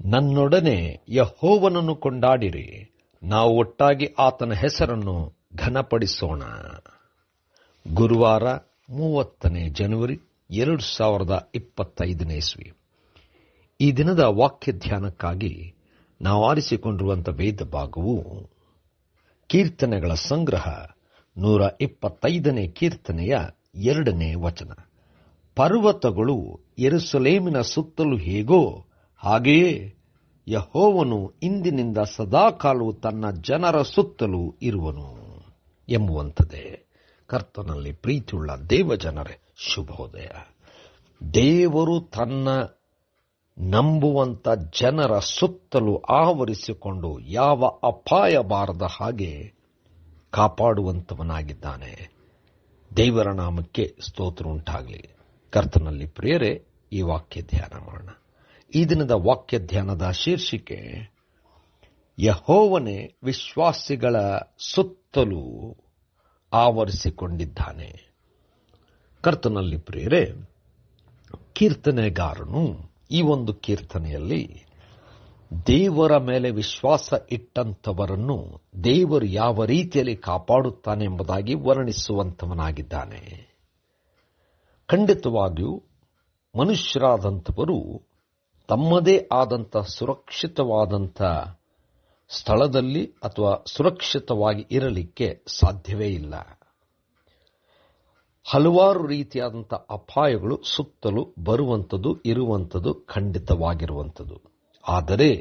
ನನ್ನೊಡನೆ ಯೆಹೋವನನ್ನು ಕೊಂಡಾಡಿರಿ, ನಾವು ಒಟ್ಟಾಗಿ ಆತನ ಹೆಸರನ್ನು ಘನಪಡಿಸೋಣ. ಗುರುವಾರ 30 ಜನವರಿ 2025 ಇಸ್ವಿ. ಈ ದಿನದ ವಾಕ್ಯ ಧ್ಯಾನಕ್ಕಾಗಿ ನಾವು ಆರಿಸಿಕೊಂಡಿರುವಂತಹ ವೇದ ಭಾಗವು ಕೀರ್ತನೆಗಳ ಸಂಗ್ರಹ 125ನೇ ಕೀರ್ತನೆಯ 2ನೇ ವಚನ. ಪರ್ವತಗಳು ಯೆರೂಸಲೇಮಿನ ಸುತ್ತಲೂ ಹೇಗೋ ಹಾಗೆಯೇ ಯೆಹೋವನು ಇಂದಿನಿಂದ ಸದಾಕಾಲವು ತನ್ನ ಜನರ ಸುತ್ತಲೂ ಇರುವನು ಎಂಬುವಂಥದ್ದೇ. ಕರ್ತನಲ್ಲಿ ಪ್ರೀತಿಯುಳ್ಳ ದೇವಜನರೇ, ಶುಭೋದಯ. ದೇವರು ತನ್ನ ನಂಬುವಂಥ ಜನರ ಸುತ್ತಲೂ ಆವರಿಸಿಕೊಂಡು ಯಾವ ಅಪಾಯ ಬಾರದ ಹಾಗೆ ಕಾಪಾಡುವಂಥವನಾಗಿದ್ದಾನೆ. ದೇವರ ನಾಮಕ್ಕೆ ಸ್ತೋತ್ರ ಉಂಟಾಗಲಿ. ಕರ್ತನಲ್ಲಿ ಪ್ರಿಯರೇ, ಈ ವಾಕ್ಯ ಧ್ಯಾನ ಮಾಡೋಣ. ಈ ದಿನದ ವಾಕ್ಯ ಧ್ಯಾನದ ಶೀರ್ಷಿಕೆ, ಯೆಹೋವನೇ ವಿಶ್ವಾಸಿಗಳ ಸುತ್ತಲೂ ಆವರಿಸಿಕೊಂಡಿದ್ದಾನೆ. ಕರ್ತನಲ್ಲಿ ಪ್ರಿಯರೇ, ಕೀರ್ತನೆಗಾರನು ಈ ಒಂದು ಕೀರ್ತನೆಯಲ್ಲಿ ದೇವರ ಮೇಲೆ ವಿಶ್ವಾಸ ಇಟ್ಟಂಥವರನ್ನು ದೇವರು ಯಾವ ರೀತಿಯಲ್ಲಿ ಕಾಪಾಡುತ್ತಾನೆ ಎಂಬುದಾಗಿ ವರ್ಣಿಸುವಂಥವನಾಗಿದ್ದಾನೆ. ಖಂಡಿತವಾಗಿಯೂ ಮನುಷ್ಯರಾದಂಥವರು ತಮ್ಮದೇ ಆದಂಥ ಸುರಕ್ಷಿತವಾದಂಥ ಸ್ಥಳದಲ್ಲಿ ಅಥವಾ ಸುರಕ್ಷಿತವಾಗಿ ಇರಲಿಕ್ಕೆ ಸಾಧ್ಯವೇ ಇಲ್ಲ. ಹಲವಾರು ರೀತಿಯಾದಂಥ ಅಪಾಯಗಳು ಸುತ್ತಲೂ ಬರುವಂಥದ್ದು, ಇರುವಂಥದ್ದು ಖಂಡಿತವಾಗಿರುವಂಥದ್ದು. ಆದರೆ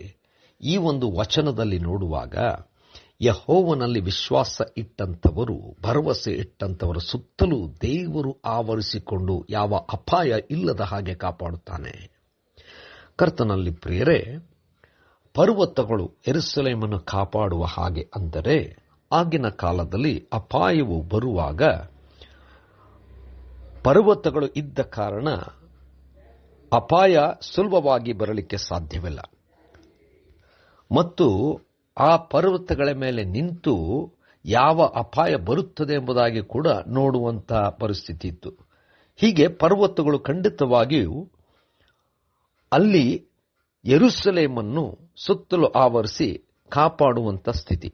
ಈ ಒಂದು ವಚನದಲ್ಲಿ ನೋಡುವಾಗ ಯೆಹೋವನಲ್ಲಿ ವಿಶ್ವಾಸ ಇಟ್ಟಂಥವರು, ಭರವಸೆ ಇಟ್ಟಂಥವರ ಸುತ್ತಲೂ ದೇವರು ಆವರಿಸಿಕೊಂಡು ಯಾವ ಅಪಾಯ ಇಲ್ಲದ ಹಾಗೆ ಕಾಪಾಡುತ್ತಾನೆ. ಕರ್ತನಲ್ಲಿ ಪ್ರಿಯರೇ, ಪರ್ವತಗಳು ಯೆರೂಸಲೇಮನ್ನು ಕಾಪಾಡುವ ಹಾಗೆ ಅಂದರೆ, ಆಗಿನ ಕಾಲದಲ್ಲಿ ಅಪಾಯವು ಬರುವಾಗ ಪರ್ವತಗಳು ಇದ್ದ ಕಾರಣ ಅಪಾಯ ಸುಲಭವಾಗಿ ಬರಲಿಕ್ಕೆ ಸಾಧ್ಯವಿಲ್ಲ. ಮತ್ತು ಆ ಪರ್ವತಗಳ ಮೇಲೆ ನಿಂತು ಯಾವ ಅಪಾಯ ಬರುತ್ತದೆ ಎಂಬುದಾಗಿ ಕೂಡ ನೋಡುವಂಥ ಪರಿಸ್ಥಿತಿ ಇತ್ತು. ಹೀಗೆ ಪರ್ವತಗಳು ಖಂಡಿತವಾಗಿಯೂ ಅಲ್ಲಿ ಯೆರೂಸಲೇಮನ್ನು ಸುತ್ತಲೂ ಆವರಿಸಿ ಕಾಪಾಡುವಂಥ ಸ್ಥಿತಿ.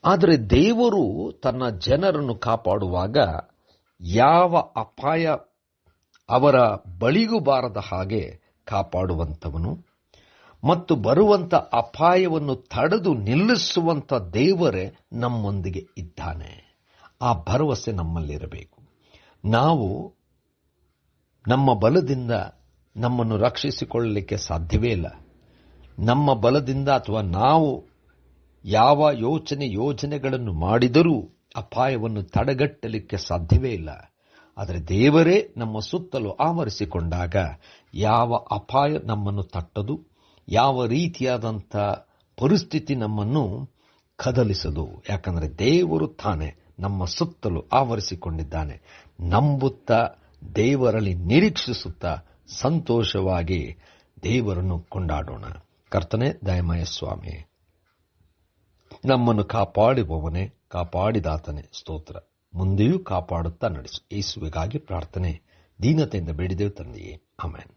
ಆದರೆ ದೇವರು ತನ್ನ ಜನರನ್ನು ಕಾಪಾಡುವಾಗ ಯಾವ ಅಪಾಯ ಅವರ ಬಳಿಗೂ ಬಾರದ ಹಾಗೆ ಕಾಪಾಡುವಂಥವನು ಮತ್ತು ಬರುವಂಥ ಅಪಾಯವನ್ನು ತಡೆದು ನಿಲ್ಲಿಸುವಂಥ ದೇವರೇ ನಮ್ಮೊಂದಿಗೆ ಇದ್ದಾನೆ. ಆ ಭರವಸೆ ನಮ್ಮಲ್ಲಿರಬೇಕು. ನಾವು ನಮ್ಮ ಬಲದಿಂದ ನಮ್ಮನ್ನು ರಕ್ಷಿಸಿಕೊಳ್ಳಲಿಕ್ಕೆ ಸಾಧ್ಯವೇ ಇಲ್ಲ. ನಮ್ಮ ಬಲದಿಂದ ಅಥವಾ ನಾವು ಯಾವ ಯೋಜನೆಗಳನ್ನು ಮಾಡಿದರೂ ಅಪಾಯವನ್ನು ತಡೆಗಟ್ಟಲಿಕ್ಕೆ ಸಾಧ್ಯವೇ ಇಲ್ಲ. ಆದರೆ ದೇವರೇ ನಮ್ಮ ಸುತ್ತಲೂ ಆವರಿಸಿಕೊಂಡಾಗ ಯಾವ ಅಪಾಯ ನಮ್ಮನ್ನು ತಟ್ಟದು, ಯಾವ ರೀತಿಯಾದಂಥ ಪರಿಸ್ಥಿತಿ ನಮ್ಮನ್ನು ಕದಲಿಸದು. ಯಾಕಂದರೆ ದೇವರು ತಾನೇ ನಮ್ಮ ಸುತ್ತಲೂ ಆವರಿಸಿಕೊಂಡಿದ್ದಾನೆ. ನಂಬುತ್ತಾ, ದೇವರಲ್ಲಿ ನಿರೀಕ್ಷಿಸುತ್ತಾ ಸಂತೋಷವಾಗಿ ದೇವರನ್ನು ಕೊಂಡಾಡೋಣ. ಕರ್ತನೇ, ದಯಮಯ ಸ್ವಾಮಿ, ನಮ್ಮನ್ನು ಕಾಪಾಡುವವನೇ, ಕಾಪಾಡಿದಾತನೇ, ಸ್ತೋತ್ರ. ಮುಂದೆಯೂ ಕಾಪಾಡುತ್ತಾ ನಡೆಸು. ಯೇಸುವಿಗಾಗಿ ಪ್ರಾರ್ಥನೆ ದೀನತೆಯಿಂದ ಬೇಡಿದೆವು ತಂದೆಯೇ, ಆಮೆನ್.